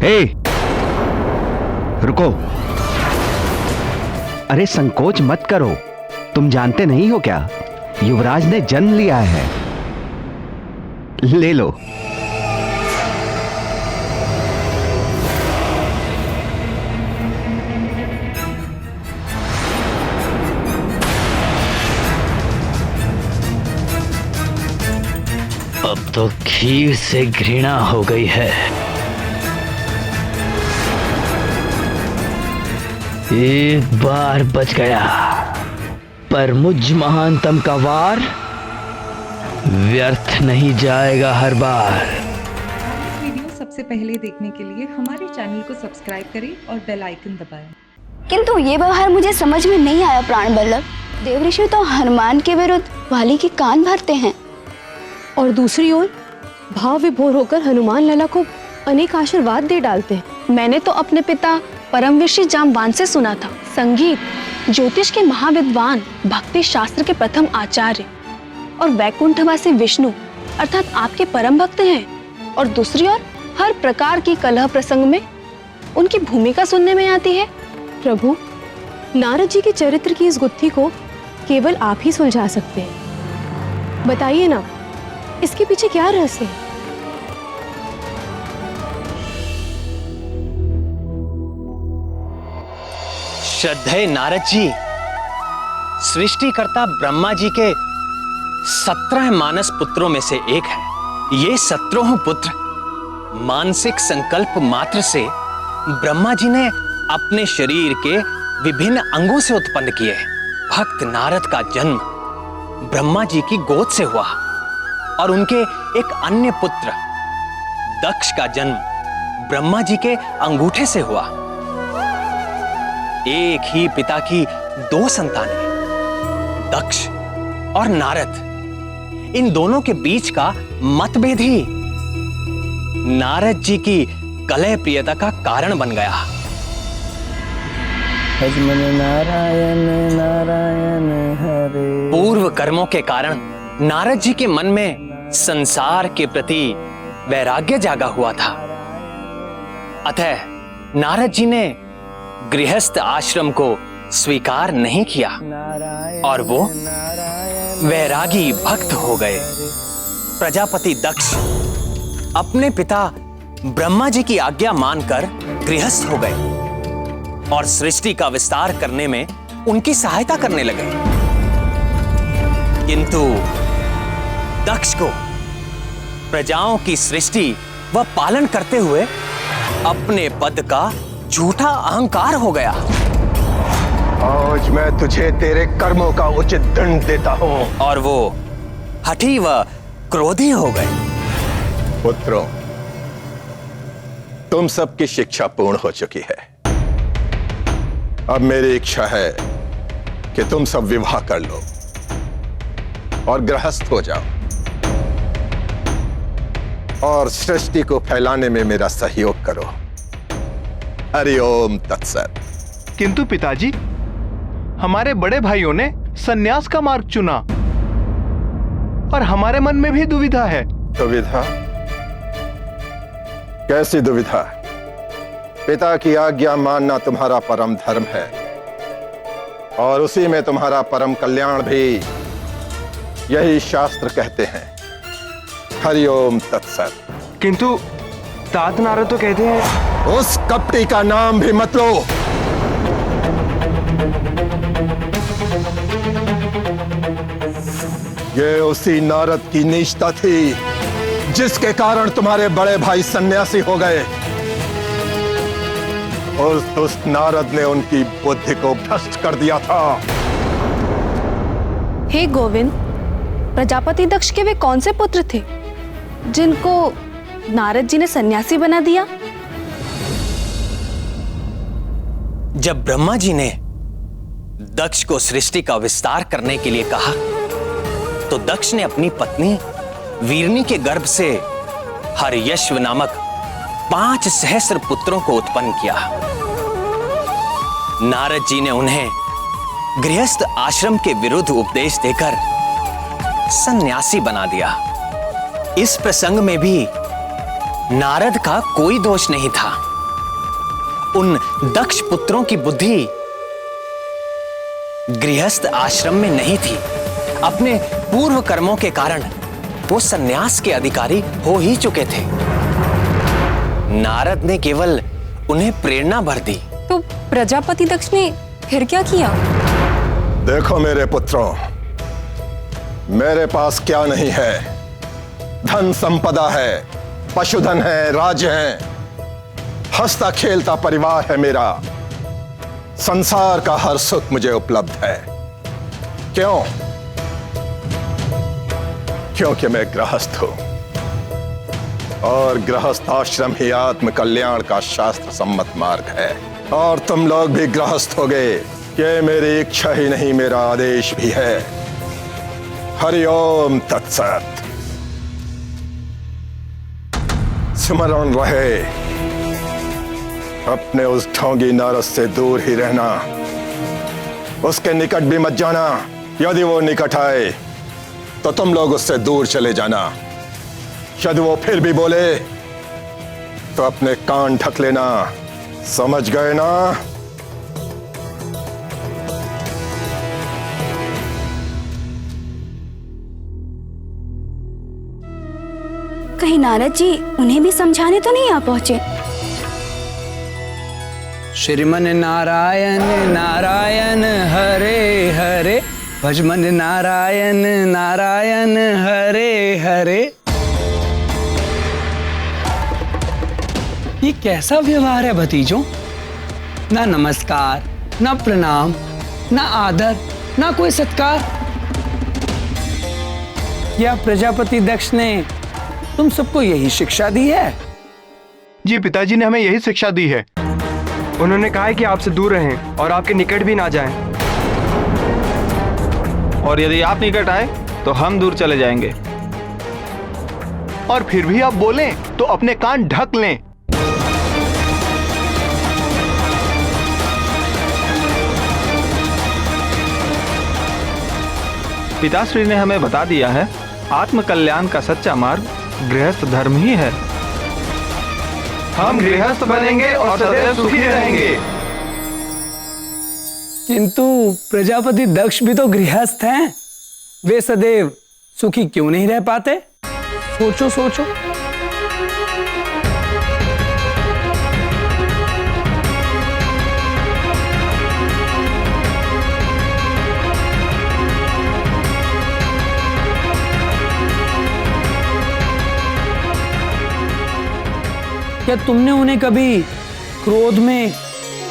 हे, रुको। अरे संकोच मत करो। तुम जानते नहीं हो क्या, युवराज ने जन्म लिया है। ले लो। अब तो खीर से घृणा हो गई है। एक बार बच गया, पर मुझ महानतम का वार व्यर्थ नहीं जाएगा हर बार। वीडियो सबसे पहले देखने के लिए हमारे चैनल को सब्सक्राइब करें और बेल आइकन दबाएं। किंतु ये व्यवहार मुझे समझ में नहीं आया प्राण बल्लभ। देवऋषि तो हनुमान के विरुद्ध वाली के कान भरते हैं, और दूसरी ओर भाव विभोर होकर हनुमान लला को अनेक आशीर्वाद दे डालते हैं। मैंने तो अपने पिता परम ऋषि जाम्बवान से सुना था, संगीत ज्योतिष के महाविद्वान, भक्ति शास्त्र के प्रथम आचार्य और वैकुंठवासी विष्णु अर्थात आपके परम भक्त हैं। और दूसरी ओर हर प्रकार की कलह प्रसंग में उनकी भूमिका सुनने में आती है। प्रभु, नारद जी के चरित्र की इस गुत्थी को केवल आप ही सुलझा सकते हैं। बताइए ना, इसके पीछे क्या रहस्य है? श्रद्धेय नारद जी, सृष्टिकर्ता ब्रह्मा जी के 17 मानस पुत्रों में से एक है। ये 17 पुत्र मानसिक संकल्प मात्र से ब्रह्मा जी ने अपने शरीर के विभिन्न अंगों से उत्पन्न किए। भक्त नारद का जन्म ब्रह्मा जी की गोद से हुआ और उनके एक अन्य पुत्र दक्ष का जन्म ब्रह्मा जी के अंगूठे से हुआ। एक ही पिता की 2 संतानें, दक्ष और नारद। इन दोनों के बीच का मतभेद ही नारद जी की कलह प्रियता का कारण बन गया। भजमन नारायण नारायण हरे। पूर्व कर्मों के कारण नारद जी के मन में संसार के प्रति वैराग्य जागा हुआ था। अतः नारद जी ने गृहस्थ आश्रम को स्वीकार नहीं किया और वो वैरागी भक्त हो गए। प्रजापति दक्ष अपने पिता ब्रह्मा जी की आज्ञा मानकर गृहस्थ हो गए और सृष्टि का विस्तार करने में उनकी सहायता करने लगे। किंतु दक्ष को प्रजाओं की सृष्टि व पालन करते हुए अपने पद का झूठा अहंकार हो गया। आज मैं तुझे तेरे कर्मों का उचित दंड देता हूं। और वो हठी व क्रोधी हो गए। पुत्रों, तुम सबकी शिक्षा पूर्ण हो चुकी है। अब मेरी इच्छा है कि तुम सब विवाह कर लो और गृहस्थ हो जाओ और सृष्टि को फैलाने में मेरा सहयोग करो। हरि ओम तत्सत। किंतु पिताजी, हमारे बड़े भाइयों ने सन्यास का मार्ग चुना और हमारे मन में भी दुविधा है। दुविधा? कैसी दुविधा? पिता की आज्ञा मानना तुम्हारा परम धर्म है और उसी में तुम्हारा परम कल्याण भी, यही शास्त्र कहते हैं। हरि ओम तत्सत। किंतु तात नारद तो कहते हैं। उस कपटी का नाम भी मत लो। ये उसी नारद की नीचता थी जिसके कारण तुम्हारे बड़े भाई सन्यासी हो गए। उस दुष्ट नारद ने उनकी बुद्धि को भ्रष्ट कर दिया था। हे गोविंद, प्रजापति दक्ष के वे कौन से पुत्र थे जिनको नारद जी ने सन्यासी बना दिया? जब ब्रह्मा जी ने दक्ष को सृष्टि का विस्तार करने के लिए कहा तो दक्ष ने अपनी पत्नी वीरनी के गर्भ से हर्यश्व नामक 5 सहस्र पुत्रों को उत्पन्न किया। नारद जी ने उन्हें गृहस्थ आश्रम के विरुद्ध उपदेश देकर सन्यासी बना दिया। इस प्रसंग में भी नारद का कोई दोष नहीं था। उन दक्ष पुत्रों की बुद्धि गृहस्थ आश्रम में नहीं थी। अपने पूर्व कर्मों के कारण वो सन्यास के अधिकारी हो ही चुके थे। नारद ने केवल उन्हें प्रेरणा भर दी। तो प्रजापति दक्ष ने फिर क्या किया? देखो मेरे पुत्रों, मेरे पास क्या नहीं है। धन संपदा है, पशुधन है, राज्य है, हंसता खेलता परिवार है मेरा। संसार का हर सुख मुझे उपलब्ध है। क्यों? क्योंकि मैं गृहस्थ हूं और गृहस्थ आश्रम ही आत्म कल्याण का शास्त्र सम्मत मार्ग है। और तुम लोग भी गृहस्थ हो गए। ये मेरी इच्छा ही नहीं, मेरा आदेश भी है। हरिओम तत्सत। स्मरण रहे, अपने उस ढोंगी नारद से दूर ही रहना। उसके निकट भी मत जाना। यदि वो निकट आए तो तुम लोग उससे दूर चले जाना। यदि वो फिर भी बोले तो अपने कान ढक लेना। समझ गए ना? कहीं नारद जी उन्हें भी समझाने तो नहीं आ पहुंचे? श्रीमन नारायण नारायण हरे हरे, भजमन नारायण नारायण हरे हरे। ये कैसा व्यवहार है भतीजों? ना नमस्कार, ना प्रणाम, ना आदर, ना कोई सत्कार। क्या प्रजापति दक्ष ने तुम सबको यही शिक्षा दी है? जी पिताजी ने हमें यही शिक्षा दी है। उन्होंने कहा है कि आपसे दूर रहें और आपके निकट भी ना जाएं। और यदि आप निकट आए तो हम दूर चले जाएंगे। और फिर भी आप बोलें तो अपने कान ढक लें। पिताश्री ने हमें बता दिया है, आत्म कल्याण का सच्चा मार्ग गृहस्थ धर्म ही है। हम गृहस्थ बनेंगे और सदैव सुखी रहेंगे। किंतु प्रजापति दक्ष भी तो गृहस्थ हैं। वे सदैव सुखी क्यों नहीं रह पाते? सोचो सोचो। क्या तुमने उन्हें कभी क्रोध में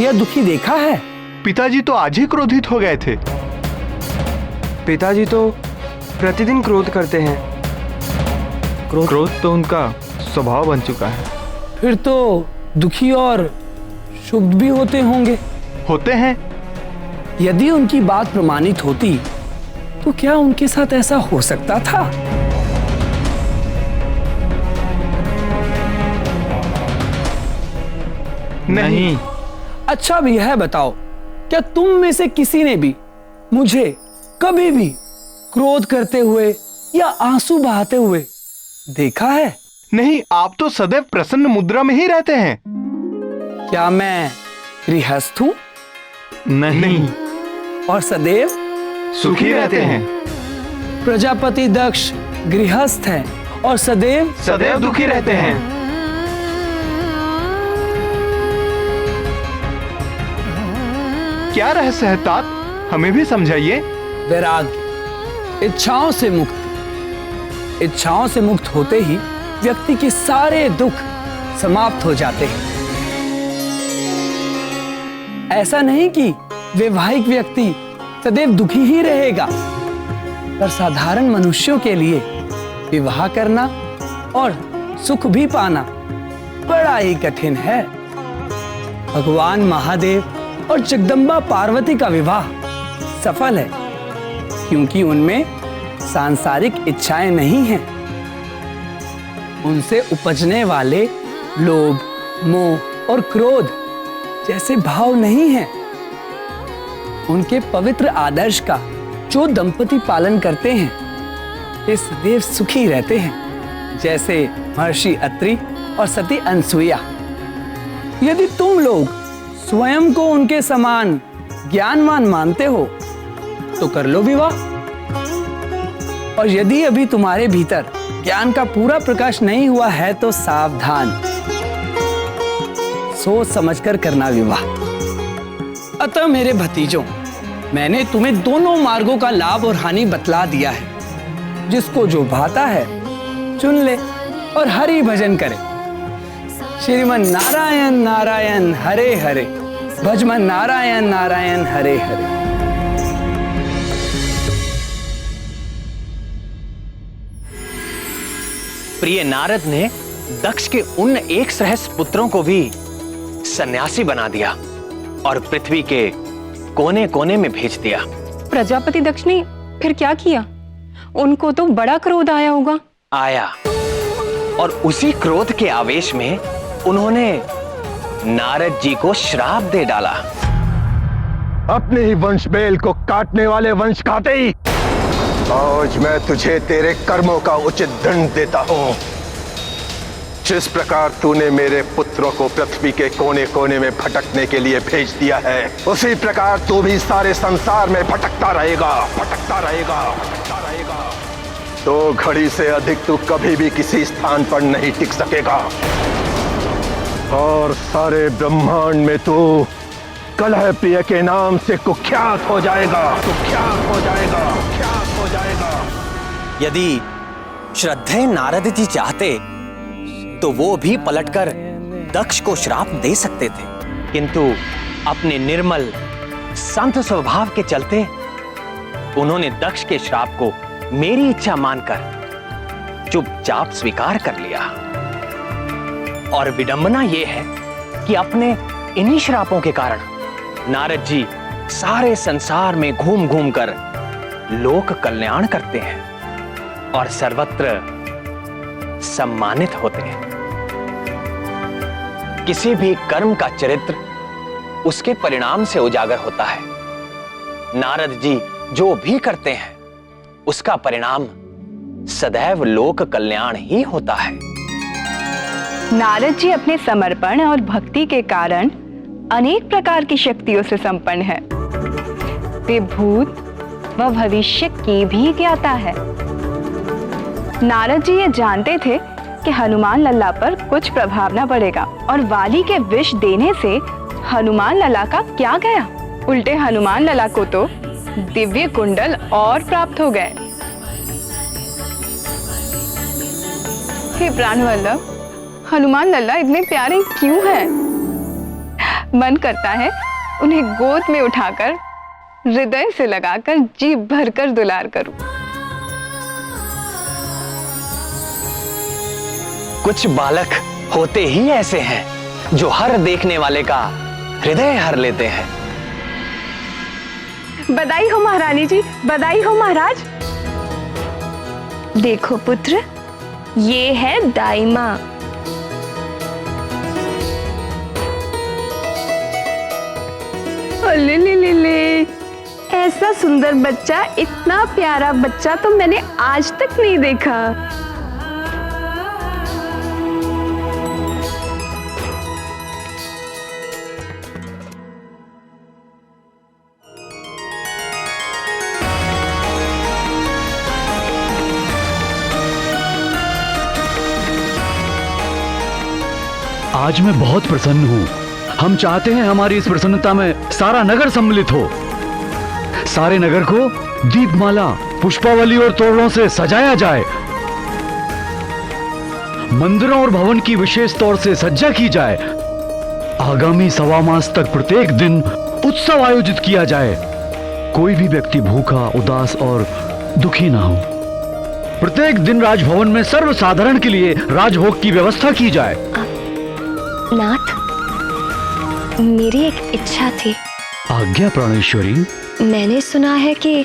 या दुखी देखा है? पिताजी तो आज ही क्रोधित हो गए थे। पिताजी तो प्रतिदिन क्रोध करते हैं। क्रोध तो उनका स्वभाव बन चुका है। फिर तो दुखी और शुभ भी होते होंगे। होते हैं। यदि उनकी बात प्रमाणित होती तो क्या उनके साथ ऐसा हो सकता था? नहीं। अच्छा भी है, बताओ, क्या तुम में से किसी ने भी मुझे कभी भी क्रोध करते हुए या आंसू बहाते हुए देखा है? नहीं, आप तो सदैव प्रसन्न मुद्रा में ही रहते हैं। क्या मैं गृहस्थ हूं? नहीं। और सदैव सुखी रहते हैं। प्रजापति दक्ष गृहस्थ है और सदैव दुखी रहते हैं। क्या रहस्य है तात? हमें भी समझाइए। वैराग्य, इच्छाओं से मुक्ति। इच्छाओं से मुक्त होते ही व्यक्ति के सारे दुख समाप्त हो जाते हैं। ऐसा नहीं कि वैवाहिक व्यक्ति सदैव दुखी ही रहेगा, पर साधारण मनुष्यों के लिए विवाह करना और सुख भी पाना बड़ा ही कठिन है। भगवान महादेव और जगदम्बा पार्वती का विवाह सफल है क्योंकि उनमें सांसारिक इच्छाएं नहीं हैं। उनसे उपजने वाले लोभ, मोह और क्रोध जैसे भाव नहीं हैं। उनके पवित्र आदर्श का जो दंपति पालन करते हैं वे सदैव सुखी रहते हैं, जैसे महर्षि अत्रि और सती अनसुईया। यदि तुम लोग स्वयं को उनके समान ज्ञानवान मानते हो तो कर लो विवाह। और यदि अभी तुम्हारे भीतर ज्ञान का पूरा प्रकाश नहीं हुआ है तो सावधान, सोच समझकर करना विवाह। अतः मेरे भतीजों, मैंने तुम्हें दोनों मार्गों का लाभ और हानि बतला दिया है। जिसको जो भाता है चुन ले और हरि भजन करे। श्रीमन नारायण नारायण हरे हरे, भजमन नारायण नारायण हरे हरे। प्रिय नारद ने दक्ष के उन 1 सहस्त्र पुत्रों को भी सन्यासी बना दिया और पृथ्वी के कोने कोने में भेज दिया। प्रजापति दक्ष ने फिर क्या किया? उनको तो बड़ा क्रोध आया होगा। आया, और उसी क्रोध के आवेश में उन्होंने नारद जी को श्राप दे डाला। अपने ही वंश बेल को काटने वाले वंश खाते ही आज मैं तुझे तेरे कर्मों का उचित दंड देता हूं। जिस प्रकार तूने मेरे पुत्रों को पृथ्वी के कोने कोने में भटकने के लिए भेज दिया है, उसी प्रकार तू भी सारे संसार में भटकता रहेगा, भटकता रहेगा, भटकता रहेगा। 2 घड़ी से अधिक तू कभी भी किसी स्थान पर नहीं टिक सकेगा और सारे ब्रह्मांड में तू कलह प्रिय के नाम से कुख्यात हो जाएगा, कुख्यात हो जाएगा, कुख्यात हो जाएगा। यदि श्रद्धेय नारद जी चाहते तो वो भी पलटकर दक्ष को श्राप दे सकते थे, किंतु अपने निर्मल संत स्वभाव के चलते उन्होंने दक्ष के श्राप को मेरी इच्छा मानकर चुपचाप स्वीकार कर लिया। और विडंबना यह है कि अपने इन्हीं श्रापों के कारण नारद जी सारे संसार में घूम घूम कर लोक कल्याण करते हैं और सर्वत्र सम्मानित होते हैं। किसी भी कर्म का चरित्र उसके परिणाम से उजागर होता है। नारद जी जो भी करते हैं उसका परिणाम सदैव लोक कल्याण ही होता है। नारद जी अपने समर्पण और भक्ति के कारण अनेक प्रकार की शक्तियों से संपन्न है। वे भूत व भविष्य की भी ज्ञाता है। नारद जी ये जानते थे कि हनुमान लल्ला पर कुछ प्रभाव न पड़ेगा और वाली के विष देने से हनुमान लल्ला का क्या गया, उल्टे हनुमान लल्ला को तो दिव्य कुंडल और प्राप्त हो गए। हे प्राणवल्लभ, हनुमान लल्ला इतने प्यारे क्यों हैं? मन करता है उन्हें गोद में उठाकर हृदय से लगाकर जी भरकर दुलार करूं। कुछ बालक होते ही ऐसे हैं जो हर देखने वाले का हृदय हर लेते हैं। बधाई हो महारानी जी, बधाई हो महाराज। देखो पुत्र, ये है दाई माँ। ले ले ले ले, ऐसा सुंदर बच्चा, इतना प्यारा बच्चा तो मैंने आज तक नहीं देखा। आज मैं बहुत प्रसन्न हूँ। हम चाहते हैं हमारी इस प्रसन्नता में सारा नगर सम्मिलित हो। सारे नगर को दीपमाला, पुष्पावली और तोरणों से सजाया जाए। मंदिरों और भवन की विशेष तौर से सज्जा की जाए। आगामी 1.25 मास तक प्रत्येक दिन उत्सव आयोजित किया जाए। कोई भी व्यक्ति भूखा, उदास और दुखी ना हो। प्रत्येक दिन राजभवन में सर्वसाधारण के लिए राजभोग की व्यवस्था की जाए। नाथ, मेरी एक इच्छा थी। आज्ञा प्राणेश्वरी। मैंने सुना है कि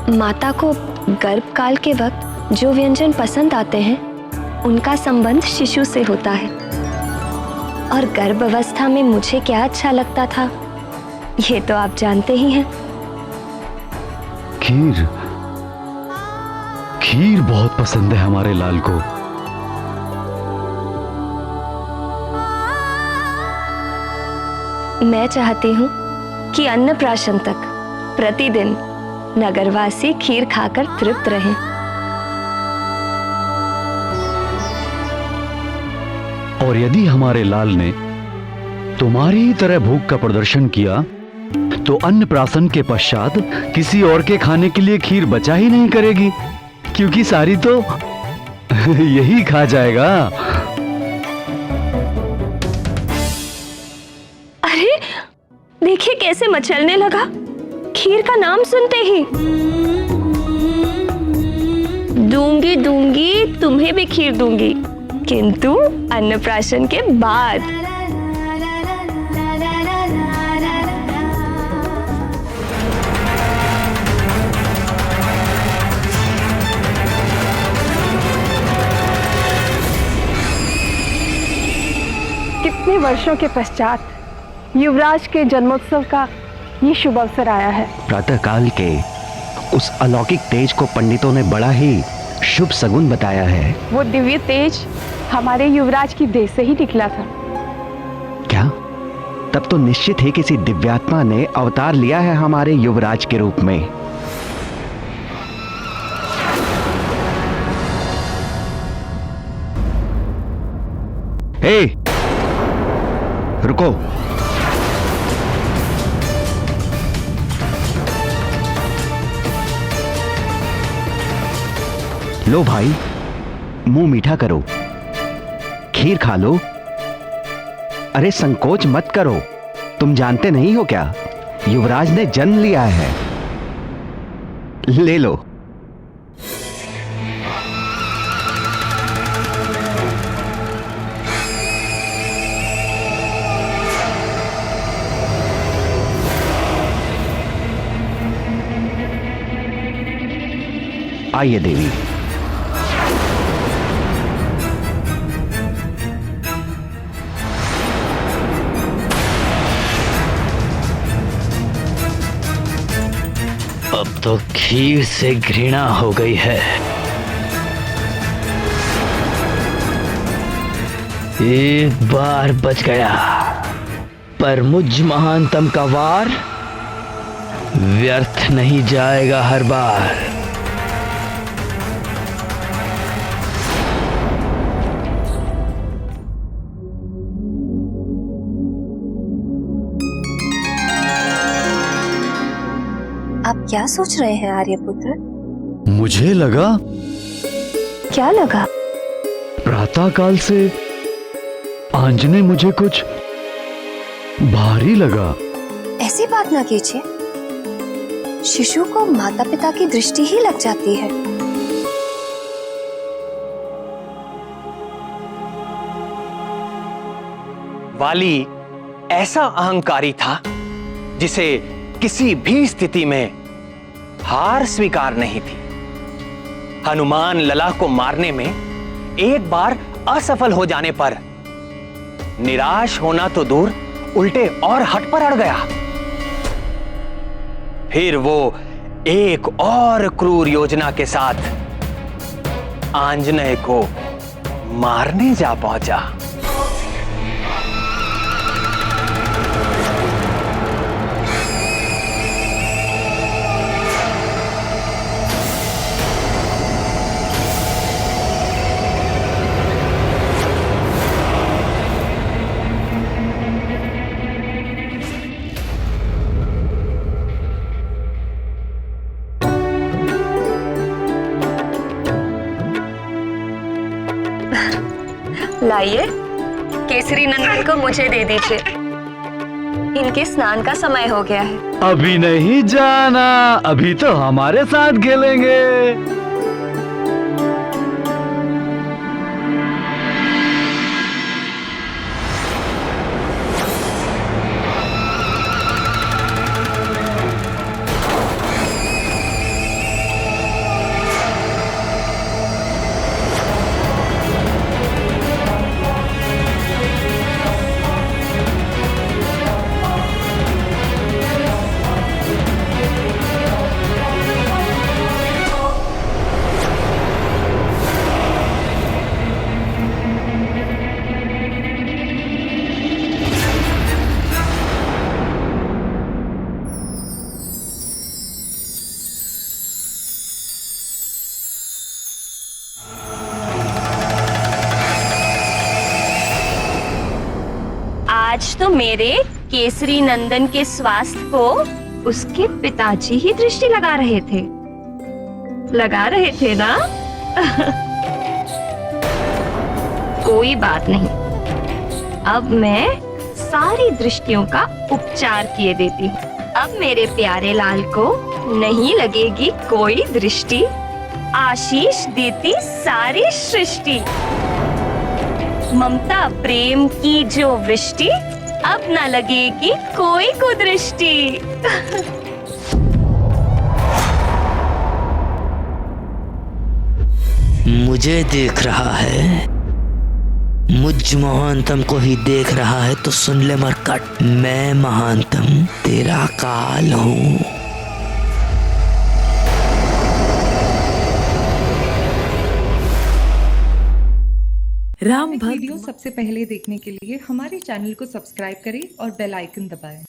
माता को गर्भकाल के वक्त जो व्यंजन पसंद आते हैं उनका संबंध शिशु से होता है, और गर्भ अवस्था में मुझे क्या अच्छा लगता था ये तो आप जानते ही हैं। खीर, खीर बहुत पसंद है हमारे लाल को। मैं चाहती हूँ कि अन्नप्राशन तक प्रतिदिन नगरवासी खीर खाकर तृप्त रहें। और यदि हमारे लाल ने तुम्हारी ही तरह भूख का प्रदर्शन किया तो अन्नप्राशन के पश्चात किसी और के खाने के लिए खीर बचा ही नहीं करेगी, क्योंकि सारी तो यही खा जाएगा। अरे देखिए कैसे मचलने लगा खीर का नाम सुनते ही। दूंगी दूंगी तुम्हें भी खीर दूंगी, किंतु अन्नप्राशन के बाद। कितने वर्षों के पश्चात युवराज के जन्मोत्सव का ये शुभ अवसर आया है। प्रातःकाल के उस अलौकिक तेज को पंडितों ने बड़ा ही शुभ सगुन बताया है। वो दिव्य तेज हमारे युवराज की देह से ही निकला था। क्या? तब तो निश्चित ही किसी दिव्यात्मा ने अवतार लिया है हमारे युवराज के रूप में। हे, रुको। लो भाई, मुंह मीठा करो, खीर खा लो। अरे संकोच मत करो, तुम जानते नहीं हो क्या, युवराज ने जन्म लिया है। ले लो। आइए देवी। अब तो खीर से घृणा हो गई है। एक बार बच गया, पर मुझ महानतम का वार व्यर्थ नहीं जाएगा हर बार। आप क्या सोच रहे हैं आर्यपुत्र? मुझे लगा, क्या लगा? प्रातःकाल से आंजने मुझे कुछ भारी लगा। ऐसी बात ना कीजिए, शिशु को माता पिता की दृष्टि ही लग जाती है। वाली ऐसा अहंकारी था जिसे किसी भी स्थिति में हार स्वीकार नहीं थी। हनुमान लला को मारने में एक बार असफल हो जाने पर निराश होना तो दूर, उल्टे और हट पर अड़ गया। फिर वो एक और क्रूर योजना के साथ आंजनेय को मारने जा पहुंचा। लाइए, केसरी नंदन को मुझे दे दीजिए, इनके स्नान का समय हो गया है। अभी नहीं जाना, अभी तो हमारे साथ खेलेंगे। आज तो मेरे केसरी नंदन के स्वास्थ्य को उसके पिताजी ही दृष्टि लगा रहे थे ना? कोई बात नहीं, अब मैं सारी दृष्टियों का उपचार किए देती हूँ। अब मेरे प्यारे लाल को नहीं लगेगी कोई दृष्टि, आशीष देती सारी सृष्टि। ममता प्रेम की जो वृष्टि, अब न लगेगी कोई कुदृष्टि। मुझे देख रहा है, मुझ महानतम को ही देख रहा है तो सुन ले मरकट, मैं महानतम तेरा काल हूँ। राम वीडियो सबसे पहले देखने के लिए हमारे चैनल को सब्सक्राइब करें और बेल आइकन दबाएं।